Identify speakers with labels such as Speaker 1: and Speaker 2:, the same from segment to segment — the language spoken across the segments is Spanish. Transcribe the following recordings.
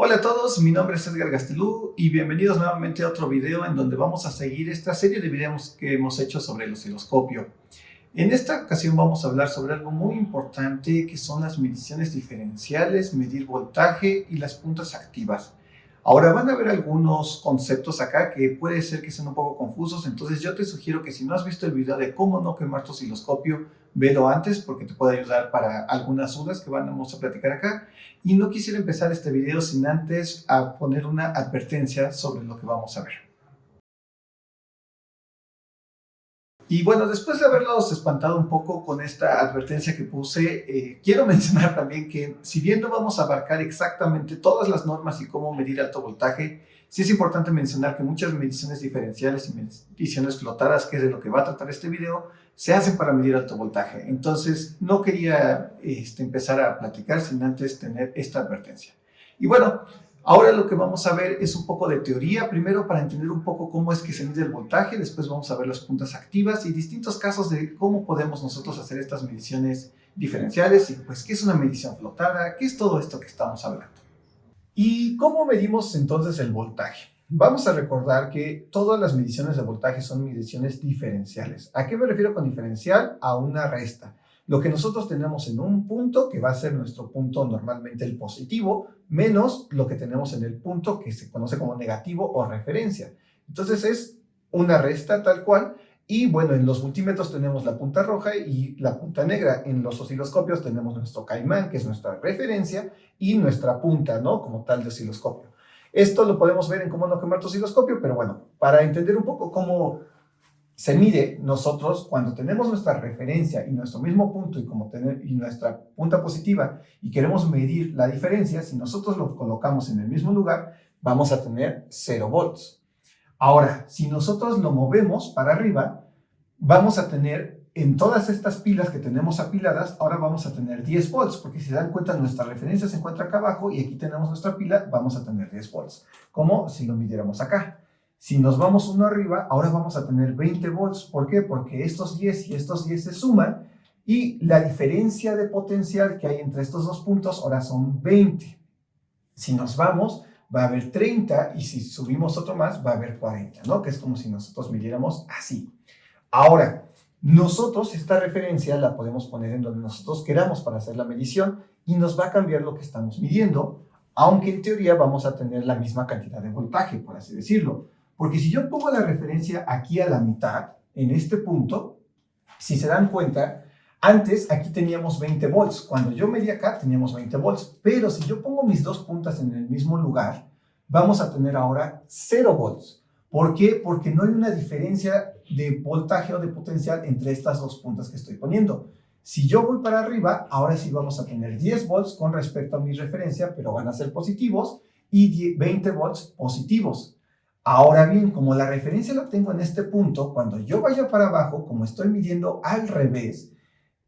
Speaker 1: Hola a todos, mi nombre es Edgar Gastelú y bienvenidos nuevamente a otro video en donde vamos a seguir esta serie de videos que hemos hecho sobre el osciloscopio. En esta ocasión vamos a hablar sobre algo muy importante que son las mediciones diferenciales, medir voltaje y las puntas activas. Ahora van a ver algunos conceptos acá que puede ser que sean un poco confusos, entonces yo te sugiero que si no has visto el video de cómo no quemar tu osciloscopio, velo antes porque te puede ayudar para algunas dudas que vamos a platicar acá. Y no quisiera empezar este video sin antes a poner una advertencia sobre lo que vamos a ver. Y bueno, después de haberlos espantado un poco con esta advertencia que puse, quiero mencionar también que si bien no vamos a abarcar exactamente todas las normas y cómo medir alto voltaje, sí es importante mencionar que muchas mediciones diferenciales y mediciones flotadas, que es de lo que va a tratar este video, se hacen para medir alto voltaje. Entonces, no quería empezar a platicar sin antes tener esta advertencia. Y bueno, ahora lo que vamos a ver es un poco de teoría, primero para entender un poco cómo es que se mide el voltaje, después vamos a ver las puntas activas y distintos casos de cómo podemos nosotros hacer estas mediciones diferenciales y pues qué es una medición flotada, qué es todo esto que estamos hablando. ¿Y cómo medimos entonces el voltaje? Vamos a recordar que todas las mediciones de voltaje son mediciones diferenciales. ¿A qué me refiero con diferencial? A una resta. Lo que nosotros tenemos en un punto, que va a ser nuestro punto normalmente el positivo, menos lo que tenemos en el punto que se conoce como negativo o referencia. Entonces es una resta tal cual. Y bueno, en los multímetros tenemos la punta roja y la punta negra. En los osciloscopios tenemos nuestro caimán, que es nuestra referencia, y nuestra punta, ¿no? Como tal de osciloscopio. Esto lo podemos ver en cómo no quemar tu osciloscopio, pero bueno, para entender un poco cómo se mide, nosotros cuando tenemos nuestra referencia y nuestro mismo punto y nuestra punta positiva y queremos medir la diferencia, si nosotros lo colocamos en el mismo lugar, vamos a tener 0 volts. Ahora, si nosotros lo movemos para arriba, vamos a tener en todas estas pilas que tenemos apiladas, ahora vamos a tener 10 volts, porque si se dan cuenta nuestra referencia se encuentra acá abajo y aquí tenemos nuestra pila, vamos a tener 10 volts, como si lo midiéramos acá. Si nos vamos uno arriba, ahora vamos a tener 20 volts. ¿Por qué? Porque estos 10 y estos 10 se suman y la diferencia de potencial que hay entre estos dos puntos ahora son 20. Si nos vamos, va a haber 30 y si subimos otro más, va a haber 40, ¿no? Que es como si nosotros midiéramos así. Ahora, nosotros esta referencia la podemos poner en donde nosotros queramos para hacer la medición y nos va a cambiar lo que estamos midiendo, aunque en teoría vamos a tener la misma cantidad de voltaje, por así decirlo. Porque si yo pongo la referencia aquí a la mitad, en este punto, si se dan cuenta, antes aquí teníamos 20 volts. Cuando yo medí acá teníamos 20 volts. Pero si yo pongo mis dos puntas en el mismo lugar, vamos a tener ahora 0 volts. ¿Por qué? Porque no hay una diferencia de voltaje o de potencial entre estas dos puntas que estoy poniendo. Si yo voy para arriba, ahora sí vamos a tener 10 volts con respecto a mi referencia, pero van a ser positivos, y 20 volts positivos. Ahora bien, como la referencia la tengo en este punto, cuando yo vaya para abajo, como estoy midiendo al revés,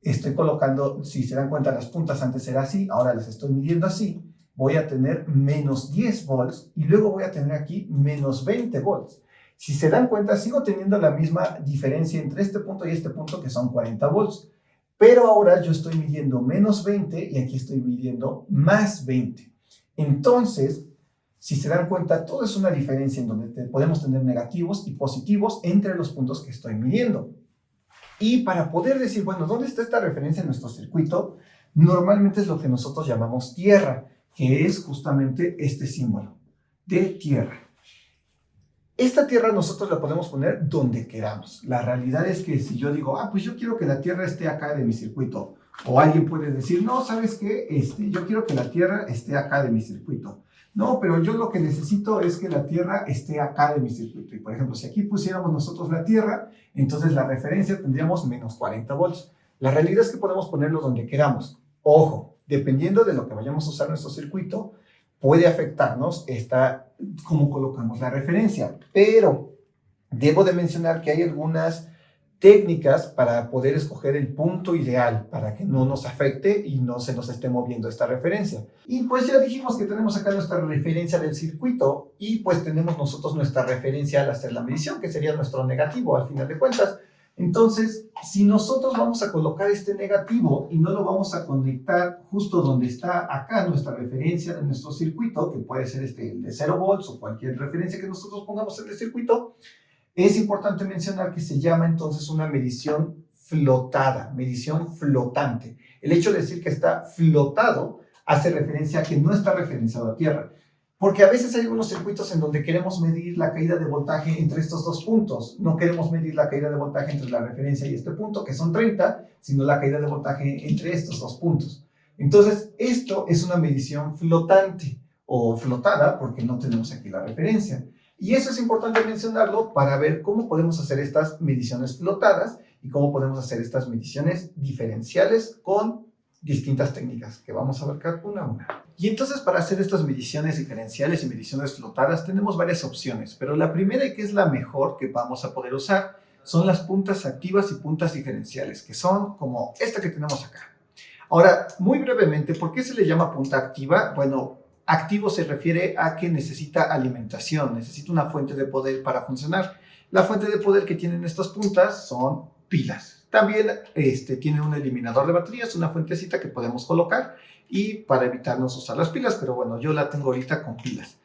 Speaker 1: estoy colocando, si se dan cuenta, las puntas antes era así, ahora las estoy midiendo así, voy a tener menos 10 volts y luego voy a tener aquí menos 20 volts. Si se dan cuenta, sigo teniendo la misma diferencia entre este punto y este punto, que son 40 volts. Pero ahora yo estoy midiendo menos 20 y aquí estoy midiendo más 20. Entonces, si se dan cuenta, todo es una diferencia en donde podemos tener negativos y positivos entre los puntos que estoy midiendo. Y para poder decir, bueno, ¿dónde está esta referencia en nuestro circuito? Normalmente es lo que nosotros llamamos tierra, que es justamente este símbolo de tierra. Esta tierra nosotros la podemos poner donde queramos. La realidad es que si yo digo, pues yo quiero que la tierra esté acá de mi circuito, o alguien puede decir, no, ¿sabes qué? Yo quiero que la tierra esté acá de mi circuito. No, pero yo lo que necesito es que la tierra esté acá de mi circuito. Y por ejemplo, si aquí pusiéramos nosotros la tierra, entonces la referencia tendríamos menos 40 volts. La realidad es que podemos ponerlo donde queramos. Ojo, dependiendo de lo que vayamos a usar en nuestro circuito, puede afectarnos cómo colocamos la referencia. Pero debo de mencionar que hay algunas técnicas para poder escoger el punto ideal para que no nos afecte y no se nos esté moviendo esta referencia. Y pues ya dijimos que tenemos acá nuestra referencia del circuito y pues tenemos nosotros nuestra referencia al hacer la medición, que sería nuestro negativo al final de cuentas. Entonces, si nosotros vamos a colocar este negativo y no lo vamos a conectar justo donde está acá nuestra referencia de nuestro circuito, que puede ser el de 0 volts o cualquier referencia que nosotros pongamos en el circuito, es importante mencionar que se llama entonces una medición flotada, medición flotante. El hecho de decir que está flotado hace referencia a que no está referenciado a tierra. Porque a veces hay algunos circuitos en donde queremos medir la caída de voltaje entre estos dos puntos. No queremos medir la caída de voltaje entre la referencia y este punto, que son 30, sino la caída de voltaje entre estos dos puntos. Entonces, esto es una medición flotante o flotada porque no tenemos aquí la referencia. Y eso es importante mencionarlo para ver cómo podemos hacer estas mediciones flotadas y cómo podemos hacer estas mediciones diferenciales con distintas técnicas que vamos a abarcar una a una. Y entonces para hacer estas mediciones diferenciales y mediciones flotadas tenemos varias opciones, pero la primera y que es la mejor que vamos a poder usar son las puntas activas y puntas diferenciales, que son como esta que tenemos acá. Ahora, muy brevemente, ¿por qué se le llama punta activa? Bueno, activo se refiere a que necesita alimentación, necesita una fuente de poder para funcionar. La fuente de poder que tienen estas puntas son pilas. También tiene un eliminador de baterías, una fuentecita que podemos colocar y para evitarnos usar las pilas, pero bueno, yo la tengo ahorita con pilas.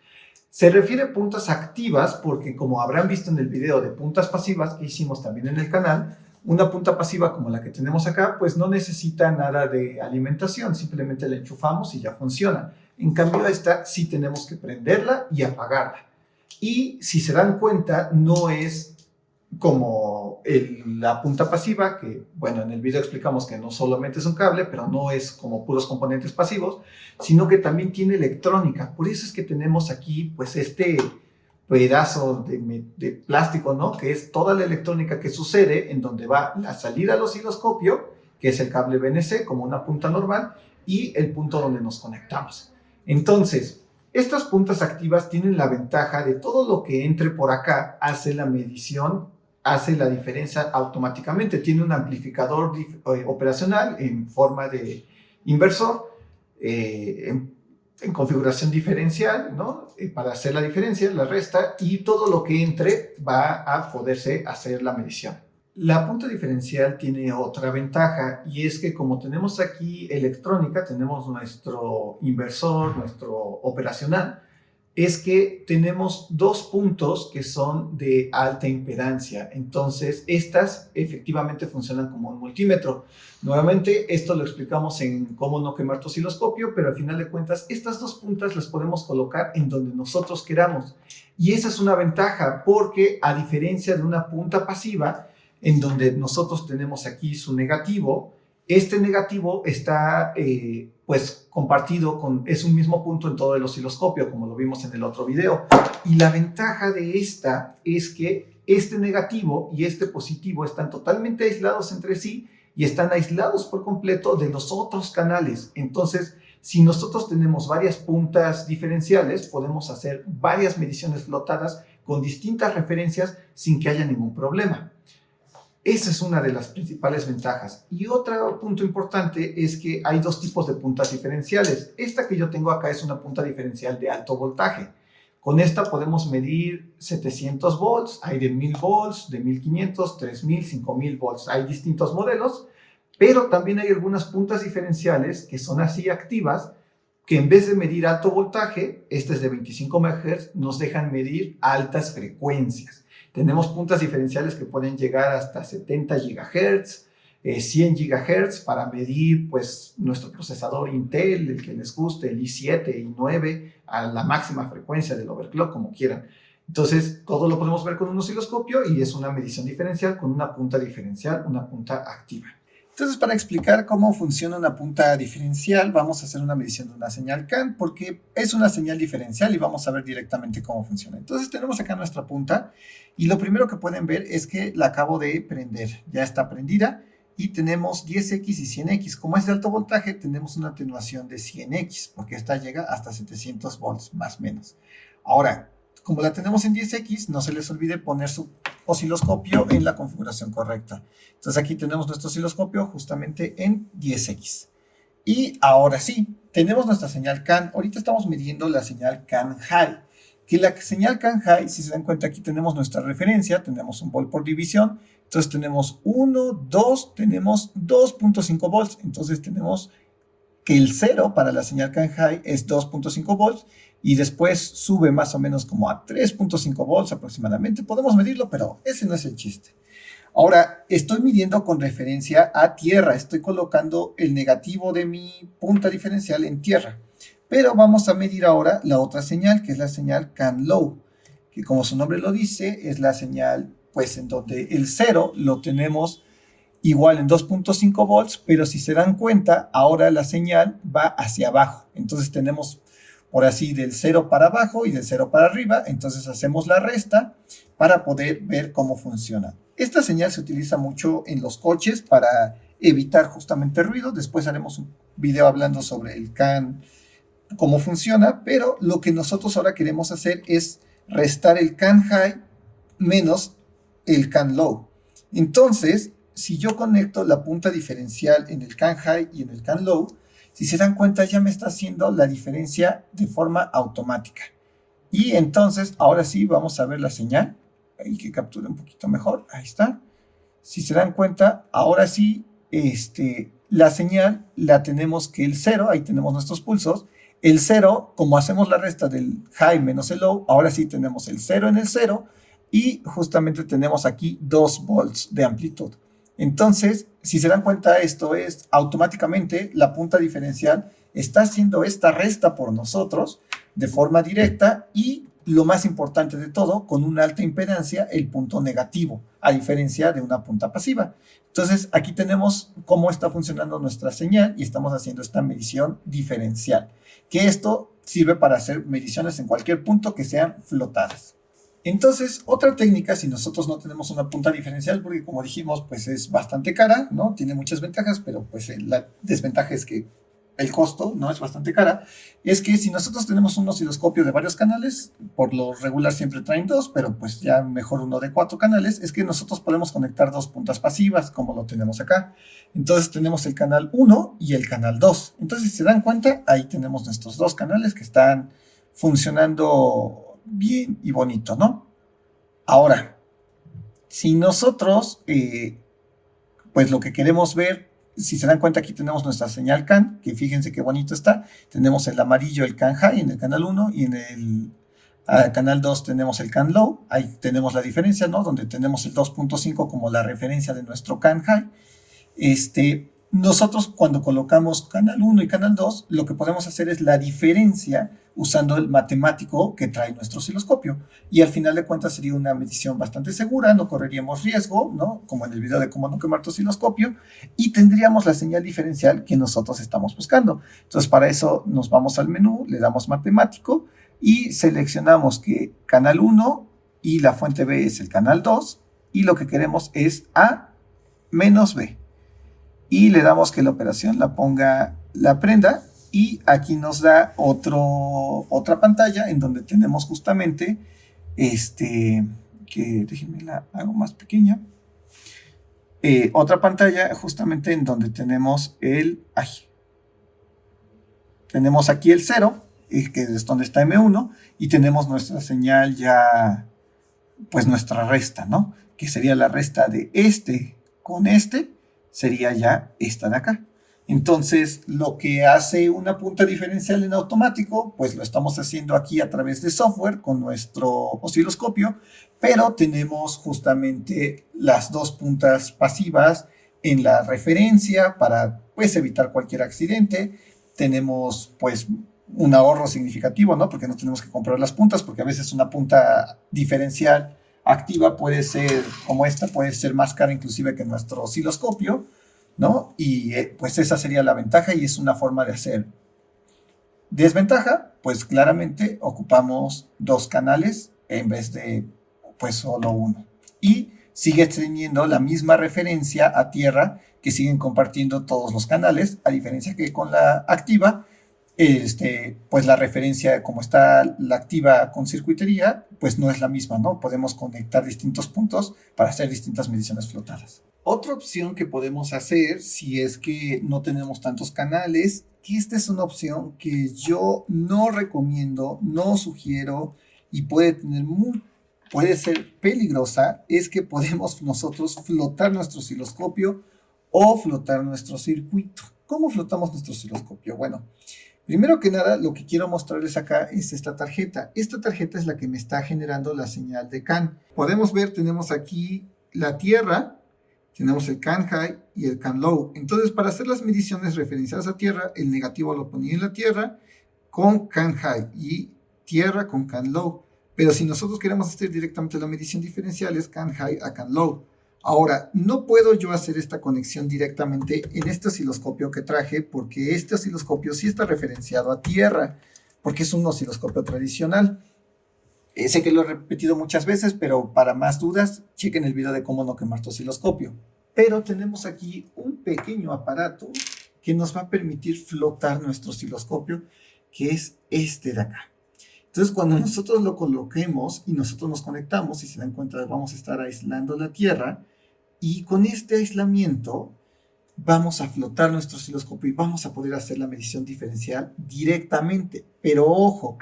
Speaker 1: Se refiere a puntas activas porque, como habrán visto en el video de puntas pasivas que hicimos también en el canal, una punta pasiva como la que tenemos acá, pues no necesita nada de alimentación, simplemente la enchufamos y ya funciona. En cambio, esta sí tenemos que prenderla y apagarla. Y si se dan cuenta, no es como la punta pasiva, que bueno, en el video explicamos que no solamente es un cable, pero no es como puros componentes pasivos, sino que también tiene electrónica. Por eso es que tenemos aquí pues este pedazo de plástico, ¿no? Que es toda la electrónica que sucede en donde va la salida al osciloscopio, que es el cable BNC como una punta normal, y el punto donde nos conectamos. Entonces, estas puntas activas tienen la ventaja de todo lo que entre por acá hace la medición, hace la diferencia automáticamente. Tiene un amplificador operacional en forma de inversor, en configuración diferencial, ¿no? Para hacer la diferencia, la resta, y todo lo que entre va a poderse hacer la medición. La punta diferencial tiene otra ventaja y es que como tenemos aquí electrónica, tenemos nuestro inversor, nuestro operacional, es que tenemos dos puntos que son de alta impedancia. Entonces, estas efectivamente funcionan como un multímetro. Nuevamente, esto lo explicamos en cómo no quemar tu osciloscopio, pero al final de cuentas, estas dos puntas las podemos colocar en donde nosotros queramos. Y esa es una ventaja porque, a diferencia de una punta pasiva, en donde nosotros tenemos aquí su negativo, este negativo está pues compartido es un mismo punto en todo el osciloscopio, como lo vimos en el otro video. Y la ventaja de esta es que este negativo y este positivo están totalmente aislados entre sí y están aislados por completo de los otros canales. Entonces, si nosotros tenemos varias puntas diferenciales, podemos hacer varias mediciones flotadas con distintas referencias sin que haya ningún problema. Esa es una de las principales ventajas. Y otro punto importante es que hay dos tipos de puntas diferenciales. Esta que yo tengo acá es una punta diferencial de alto voltaje. Con esta podemos medir 700 volts, hay de 1000 volts, de 1500, 3000, 5000 volts. Hay distintos modelos, pero también hay algunas puntas diferenciales que son así activas, que en vez de medir alto voltaje, este es de 25 MHz, nos dejan medir altas frecuencias. Tenemos puntas diferenciales que pueden llegar hasta 70 GHz, 100 GHz para medir pues, nuestro procesador Intel, el que les guste, el i7, i9, a la máxima frecuencia del overclock, como quieran. Entonces, todo lo podemos ver con un osciloscopio y es una medición diferencial con una punta diferencial, una punta activa. Entonces, para explicar cómo funciona una punta diferencial, vamos a hacer una medición de una señal CAN, porque es una señal diferencial y vamos a ver directamente cómo funciona. Entonces, tenemos acá nuestra punta y lo primero que pueden ver es que la acabo de prender. Ya está prendida y tenemos 10X y 100X. Como es de alto voltaje, tenemos una atenuación de 100X, porque esta llega hasta 700 volts más o menos. Ahora, como la tenemos en 10X, no se les olvide poner su osciloscopio en la configuración correcta. Entonces aquí tenemos nuestro osciloscopio justamente en 10X. Y ahora sí, tenemos nuestra señal CAN. Ahorita estamos midiendo la señal CAN high, que la señal CAN high, si se dan cuenta, aquí tenemos nuestra referencia, tenemos un volt por división, entonces tenemos 1, 2, tenemos 2.5 volts, entonces tenemos que el 0 para la señal CAN high es 2.5 volts y después sube más o menos como a 3.5 volts aproximadamente. Podemos medirlo, pero ese no es el chiste. Ahora, estoy midiendo con referencia a tierra. Estoy colocando el negativo de mi punta diferencial en tierra. Pero vamos a medir ahora la otra señal, que es la señal CAN low, que como su nombre lo dice, es la señal pues en donde el 0 lo tenemos igual en 2.5 volts, pero si se dan cuenta, ahora la señal va hacia abajo. Entonces tenemos, por así, del 0 para abajo y del 0 para arriba. Entonces hacemos la resta para poder ver cómo funciona. Esta señal se utiliza mucho en los coches para evitar justamente ruido. Después haremos un video hablando sobre el CAN, cómo funciona, pero lo que nosotros ahora queremos hacer es restar el CAN high menos el CAN low. Entonces, si yo conecto la punta diferencial en el CAN high y en el CAN low, si se dan cuenta ya me está haciendo la diferencia de forma automática. Y entonces, ahora sí, vamos a ver la señal. Ahí que capture un poquito mejor. Ahí está. Si se dan cuenta, ahora sí, la señal la tenemos que el 0, ahí tenemos nuestros pulsos. El 0, como hacemos la resta del high menos el low, ahora sí tenemos el 0 en el 0 y justamente tenemos aquí 2 volts de amplitud. Entonces, si se dan cuenta, esto es automáticamente la punta diferencial está haciendo esta resta por nosotros de forma directa y lo más importante de todo, con una alta impedancia, el punto negativo, a diferencia de una punta pasiva. Entonces, aquí tenemos cómo está funcionando nuestra señal y estamos haciendo esta medición diferencial, que esto sirve para hacer mediciones en cualquier punto que sean flotadas. Entonces, otra técnica, si nosotros no tenemos una punta diferencial, porque como dijimos, pues es bastante cara, ¿no? Tiene muchas ventajas, pero pues la desventaja es que el costo, ¿no? Es bastante cara, es que si nosotros tenemos un osciloscopio de varios canales, por lo regular siempre traen 2, pero pues ya mejor uno de 4 canales, es que nosotros podemos conectar 2 puntas pasivas, como lo tenemos acá. Entonces tenemos el canal 1 y el canal 2. Entonces, si se dan cuenta, ahí tenemos nuestros 2 canales que están funcionando bien y bonito, ¿no? Ahora, si nosotros, pues lo que queremos ver, si se dan cuenta, aquí tenemos nuestra señal CAN, que fíjense qué bonito está. Tenemos el amarillo, el CAN high en el canal 1 y en el canal 2 tenemos el CAN low. Ahí tenemos la diferencia, ¿no? Donde tenemos el 2.5 como la referencia de nuestro CAN high. Nosotros cuando colocamos canal 1 y canal 2, lo que podemos hacer es la diferencia usando el matemático que trae nuestro osciloscopio. Y al final de cuentas sería una medición bastante segura, no correríamos riesgo, ¿no? Como en el video de cómo no quemar tu osciloscopio, y tendríamos la señal diferencial que nosotros estamos buscando. Entonces, para eso nos vamos al menú, le damos matemático y seleccionamos que canal 1 y la fuente B es el canal 2, y lo que queremos es A menos B. Y le damos que la operación la ponga, la prenda, y aquí nos da otra pantalla en donde tenemos justamente que déjenme la hago más pequeña, otra pantalla justamente en donde tenemos tenemos aquí el 0, que es donde está M1, y tenemos nuestra señal ya, pues nuestra resta, ¿no? Que sería la resta de con sería ya esta de acá. Entonces, lo que hace una punta diferencial en automático, pues lo estamos haciendo aquí a través de software con nuestro osciloscopio, pero tenemos justamente las 2 puntas pasivas en la referencia para, pues, evitar cualquier accidente. Tenemos, pues, un ahorro significativo, ¿no? Porque no tenemos que comprar las puntas, porque a veces una punta diferencial activa puede ser, como esta, puede ser más cara inclusive que nuestro osciloscopio, ¿no? Y pues esa sería la ventaja y es una forma de hacer. Desventaja, pues claramente ocupamos 2 canales en vez de pues solo uno. Y sigue teniendo la misma referencia a tierra que siguen compartiendo todos los canales, a diferencia que con la activa, pues la referencia, como está la activa con circuitería, pues no es la misma, ¿no? Podemos conectar distintos puntos para hacer distintas mediciones flotadas. Otra opción que podemos hacer, si es que no tenemos tantos canales, que esta es una opción que yo no recomiendo, no sugiero, y puede ser peligrosa es que podemos nosotros flotar nuestro osciloscopio o flotar nuestro circuito. ¿Cómo flotamos nuestro osciloscopio? Bueno, primero que nada, lo que quiero mostrarles acá es esta tarjeta. Esta tarjeta es la que me está generando la señal de CAN. Podemos ver, tenemos aquí la tierra, tenemos el CAN high y el CAN low. Entonces, para hacer las mediciones referenciadas a tierra, el negativo lo ponía en la tierra con CAN high y tierra con CAN low. Pero si nosotros queremos hacer directamente la medición diferencial, es CAN high a CAN low. Ahora, no puedo yo hacer esta conexión directamente en este osciloscopio que traje, porque este osciloscopio sí está referenciado a tierra, porque es un osciloscopio tradicional. Sé que lo he repetido muchas veces, pero para más dudas, chequen el video de cómo no quemar tu osciloscopio. Pero tenemos aquí un pequeño aparato que nos va a permitir flotar nuestro osciloscopio, que es este de acá. Entonces, cuando nosotros lo coloquemos y nosotros nos conectamos, si se dan cuenta, vamos a estar aislando la tierra, y con este aislamiento vamos a flotar nuestro osciloscopio y vamos a poder hacer la medición diferencial directamente. Pero ojo,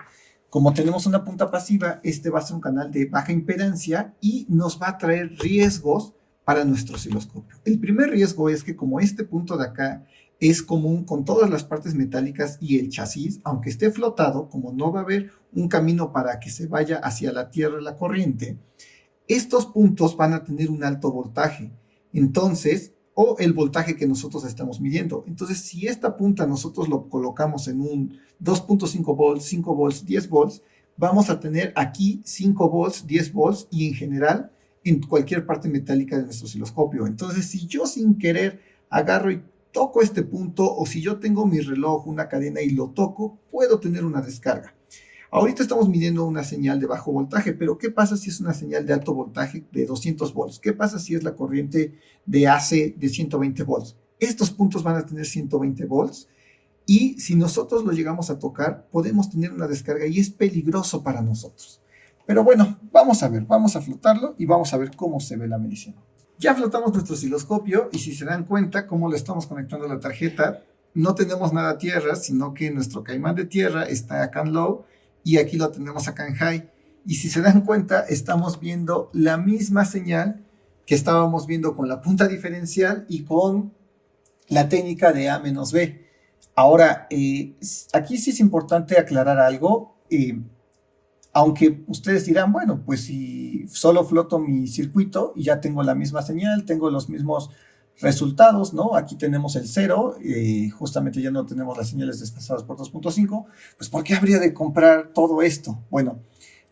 Speaker 1: como tenemos una punta pasiva, este va a ser un canal de baja impedancia y nos va a traer riesgos para nuestro osciloscopio. El primer riesgo es que como este punto de acá es común con todas las partes metálicas y el chasis, aunque esté flotado, como no va a haber un camino para que se vaya hacia la tierra la corriente, estos puntos van a tener un alto voltaje. Entonces, o el voltaje que nosotros estamos midiendo. Entonces, si esta punta nosotros lo colocamos en un 2.5 volts, 5 volts, 10 volts, vamos a tener aquí 5 volts, 10 volts y en general en cualquier parte metálica de nuestro osciloscopio. Entonces, si yo sin querer agarro y toco este punto, o si yo tengo mi reloj, una cadena y lo toco, puedo tener una descarga. Ahorita estamos midiendo una señal de bajo voltaje, pero ¿qué pasa si es una señal de alto voltaje de 200 volts? ¿Qué pasa si es la corriente de AC de 120 volts? Estos puntos van a tener 120 volts y si nosotros lo llegamos a tocar, podemos tener una descarga y es peligroso para nosotros. Pero bueno, vamos a ver, vamos a flotarlo y vamos a ver cómo se ve la medición. Ya flotamos nuestro osciloscopio y si se dan cuenta cómo le estamos conectando a la tarjeta, no tenemos nada a tierra, sino que nuestro caimán de tierra está acá en low y aquí lo tenemos acá en high. Y si se dan cuenta, estamos viendo la misma señal que estábamos viendo con la punta diferencial y con la técnica de A menos B. Ahora, aquí sí es importante aclarar algo. Aunque ustedes dirán, bueno, pues si solo floto mi circuito y ya tengo la misma señal, tengo los mismos resultados, ¿no? Aquí tenemos el 0, justamente ya no tenemos las señales desfasadas por 2.5, pues ¿por qué habría de comprar todo esto? Bueno,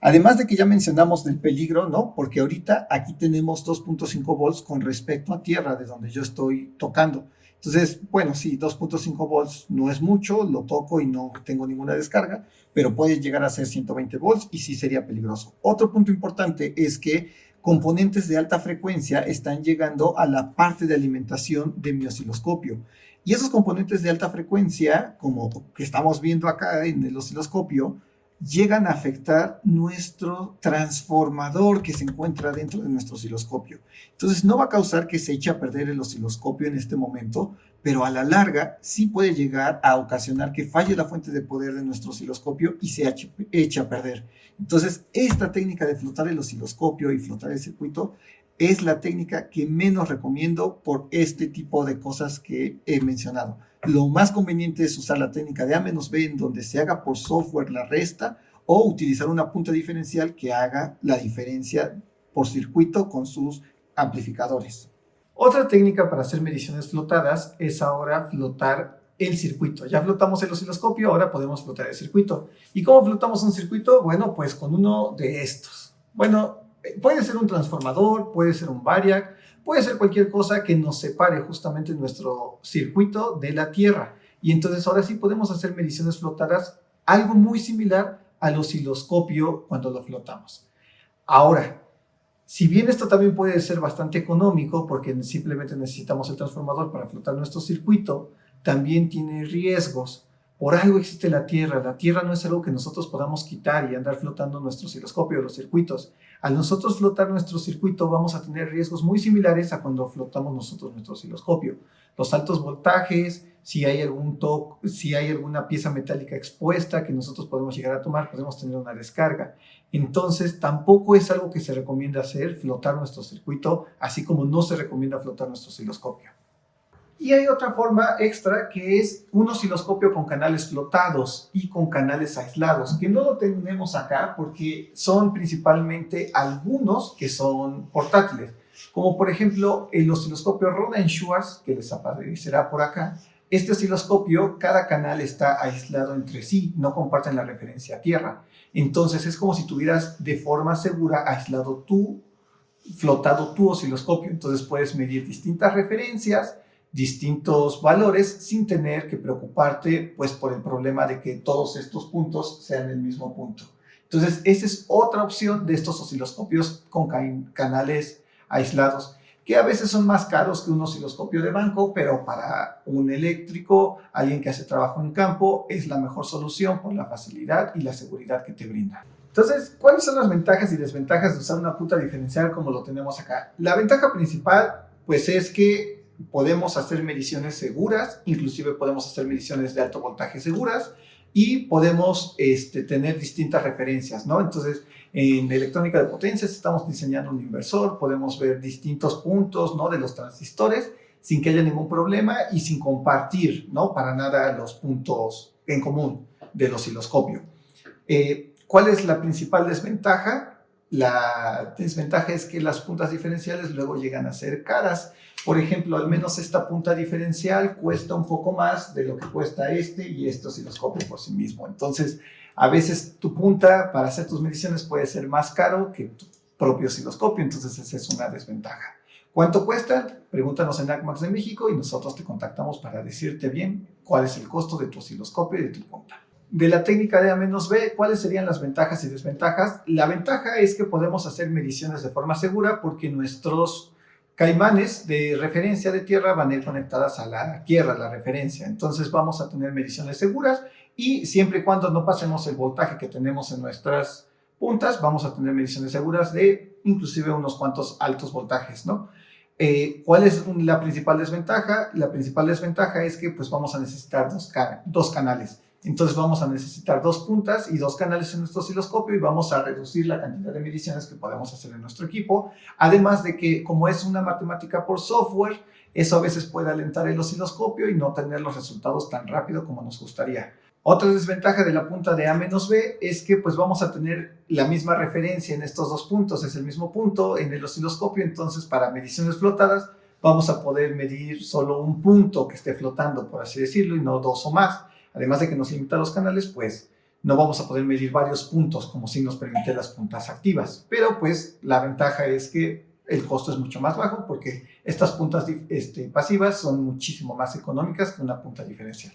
Speaker 1: además de que ya mencionamos del peligro, ¿no? Porque ahorita aquí tenemos 2.5 volts con respecto a tierra, de donde yo estoy tocando. Entonces, bueno, sí, 2.5 volts no es mucho, lo toco y no tengo ninguna descarga, pero puede llegar a ser 120 volts y sí sería peligroso. Otro punto importante es que componentes de alta frecuencia están llegando a la parte de alimentación de mi osciloscopio. Y esos componentes de alta frecuencia, como que estamos viendo acá en el osciloscopio, llegan a afectar nuestro transformador que se encuentra dentro de nuestro osciloscopio. Entonces no va a causar que se eche a perder el osciloscopio en este momento, pero a la larga sí puede llegar a ocasionar que falle la fuente de poder de nuestro osciloscopio y se eche a perder. Entonces esta técnica de flotar el osciloscopio y flotar el circuito es la técnica que menos recomiendo por este tipo de cosas que he mencionado. Lo más conveniente es usar la técnica de A menos B, en donde se haga por software la resta, o utilizar una punta diferencial que haga la diferencia por circuito con sus amplificadores. Otra técnica para hacer mediciones flotadas es ahora flotar el circuito. Ya flotamos el osciloscopio, ahora podemos flotar el circuito. ¿Y cómo flotamos un circuito? Bueno, pues con uno de estos. Bueno, puede ser un transformador, puede ser un variac, puede ser cualquier cosa que nos separe justamente nuestro circuito de la Tierra. Y entonces ahora sí podemos hacer mediciones flotadas, algo muy similar al osciloscopio cuando lo flotamos. Ahora, si bien esto también puede ser bastante económico porque simplemente necesitamos el transformador para flotar nuestro circuito, también tiene riesgos. Por algo existe la Tierra. La Tierra no es algo que nosotros podamos quitar y andar flotando nuestro osciloscopio o los circuitos. Al nosotros flotar nuestro circuito vamos a tener riesgos muy similares a cuando flotamos nosotros nuestro osciloscopio. los altos voltajes, si hay algún toque, si hay alguna pieza metálica expuesta que nosotros podemos llegar a tomar, podemos tener una descarga. Entonces, tampoco es algo que se recomienda hacer, flotar nuestro circuito, así como no se recomienda flotar nuestro osciloscopio. Y hay otra forma extra que es un osciloscopio con canales flotados y con canales aislados, que no lo tenemos acá porque son principalmente algunos que son portátiles, como por ejemplo el osciloscopio Rohde & Schwarz, que les aparecerá por acá. Este osciloscopio, cada canal está aislado entre sí, no comparten la referencia a tierra. Entonces es como si tuvieras de forma segura aislado flotado tu osciloscopio. Entonces puedes medir distintas referencias, distintos valores sin tener que preocuparte pues por el problema de que todos estos puntos sean el mismo punto. Entonces esa es otra opción de estos osciloscopios con canales aislados, que a veces son más caros que un osciloscopio de banco, pero para un eléctrico, alguien que hace trabajo en campo, es la mejor solución por la facilidad y la seguridad que te brinda. Entonces, ¿cuáles son las ventajas y desventajas de usar una punta diferencial como lo tenemos acá? La ventaja principal pues es que podemos hacer mediciones seguras, inclusive podemos hacer mediciones de alto voltaje seguras y podemos tener distintas referencias, ¿no? Entonces, en electrónica de potencias estamos diseñando un inversor, podemos ver distintos puntos, ¿no?, de los transistores sin que haya ningún problema y sin compartir, ¿no?, para nada los puntos en común del osciloscopio. ¿Cuál es la principal desventaja? La desventaja es que las puntas diferenciales luego llegan a ser caras. Por ejemplo, al menos esta punta diferencial cuesta un poco más de lo que cuesta y este osciloscopio por sí mismo. Entonces, a veces tu punta para hacer tus mediciones puede ser más caro que tu propio osciloscopio, entonces esa es una desventaja. ¿Cuánto cuesta? Pregúntanos en ACMAX de México y nosotros te contactamos para decirte bien cuál es el costo de tu osciloscopio y de tu punta. De la técnica de A-B, ¿cuáles serían las ventajas y desventajas? La ventaja es que podemos hacer mediciones de forma segura porque nuestros caimanes de referencia de tierra van a ir conectadas a la tierra, la referencia. Entonces vamos a tener mediciones seguras y siempre y cuando no pasemos el voltaje que tenemos en nuestras puntas, vamos a tener mediciones seguras de inclusive unos cuantos altos voltajes, ¿no? ¿Cuál es la principal desventaja? La principal desventaja es que pues vamos a necesitar dos canales. Entonces vamos a necesitar dos puntas y dos canales en nuestro osciloscopio y vamos a reducir la cantidad de mediciones que podemos hacer en nuestro equipo. Además de que como es una matemática por software, eso a veces puede alentar el osciloscopio y no tener los resultados tan rápido como nos gustaría. Otra desventaja de la punta de A-B es que pues vamos a tener la misma referencia en estos dos puntos, es el mismo punto en el osciloscopio, entonces para mediciones flotadas vamos a poder medir solo un punto que esté flotando, por así decirlo, y no dos o más. Además de que nos limita los canales, pues no vamos a poder medir varios puntos como si nos permite las puntas activas. Pero pues la ventaja es que el costo es mucho más bajo porque estas puntas pasivas son muchísimo más económicas que una punta diferencial.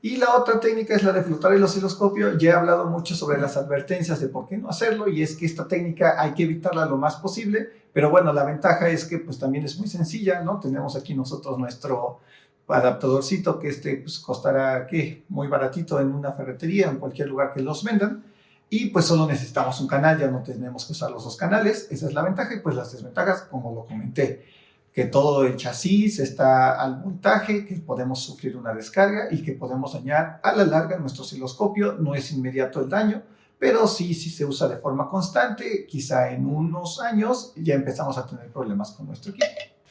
Speaker 1: Y la otra técnica es la de flotar el osciloscopio. Ya he hablado mucho sobre las advertencias de por qué no hacerlo y es que esta técnica hay que evitarla lo más posible. Pero bueno, la ventaja es que pues también es muy sencilla, ¿no? Tenemos aquí nosotros nuestro adaptadorcito que pues costará muy baratito en una ferretería, en cualquier lugar que los vendan, y pues solo necesitamos un canal, ya no tenemos que usar los dos canales. Esa es la ventaja. Y pues las desventajas, como lo comenté, que todo el chasis está al voltaje, que podemos sufrir una descarga y que podemos dañar a la larga nuestro osciloscopio. No es inmediato el daño, pero sí, si se usa de forma constante, quizá en unos años ya empezamos a tener problemas con nuestro equipo.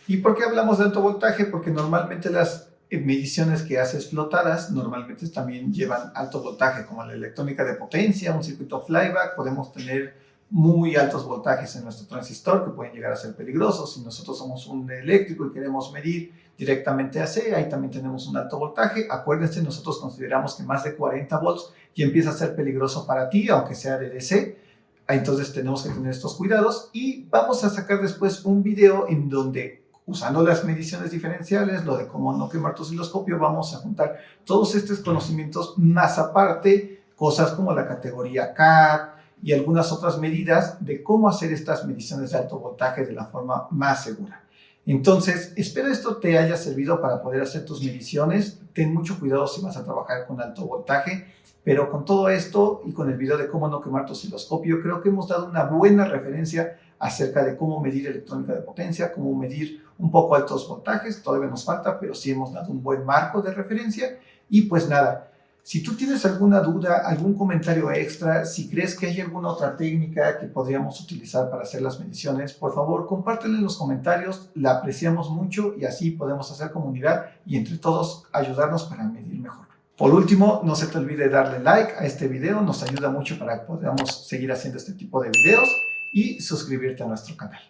Speaker 1: ¿Y por qué hablamos de alto voltaje? Porque normalmente las mediciones que haces flotadas normalmente también llevan alto voltaje, como la electrónica de potencia, un circuito flyback. Podemos tener muy altos voltajes en nuestro transistor que pueden llegar a ser peligrosos. Si nosotros somos un eléctrico y queremos medir directamente AC, ahí también tenemos un alto voltaje. Acuérdense, nosotros consideramos que más de 40 volts ya empieza a ser peligroso para ti, aunque sea de DC. Entonces tenemos que tener estos cuidados y vamos a sacar después un video en donde, usando las mediciones diferenciales, lo de cómo no quemar tu osciloscopio, vamos a juntar todos estos conocimientos, más aparte cosas como la categoría CAD y algunas otras medidas de cómo hacer estas mediciones de alto voltaje de la forma más segura. Entonces, espero esto te haya servido para poder hacer tus mediciones. Ten mucho cuidado si vas a trabajar con alto voltaje, pero con todo esto y con el video de cómo no quemar tu osciloscopio, creo que hemos dado una buena referencia acerca de cómo medir electrónica de potencia, cómo medir un poco altos voltajes. Todavía nos falta, pero sí hemos dado un buen marco de referencia. Y pues nada, si tú tienes alguna duda, algún comentario extra, si crees que hay alguna otra técnica que podríamos utilizar para hacer las mediciones, por favor, compártela en los comentarios, la apreciamos mucho y así podemos hacer comunidad y entre todos ayudarnos para medir mejor. Por último, no se te olvide darle like a este video, nos ayuda mucho para que podamos seguir haciendo este tipo de videos y suscribirte a nuestro canal.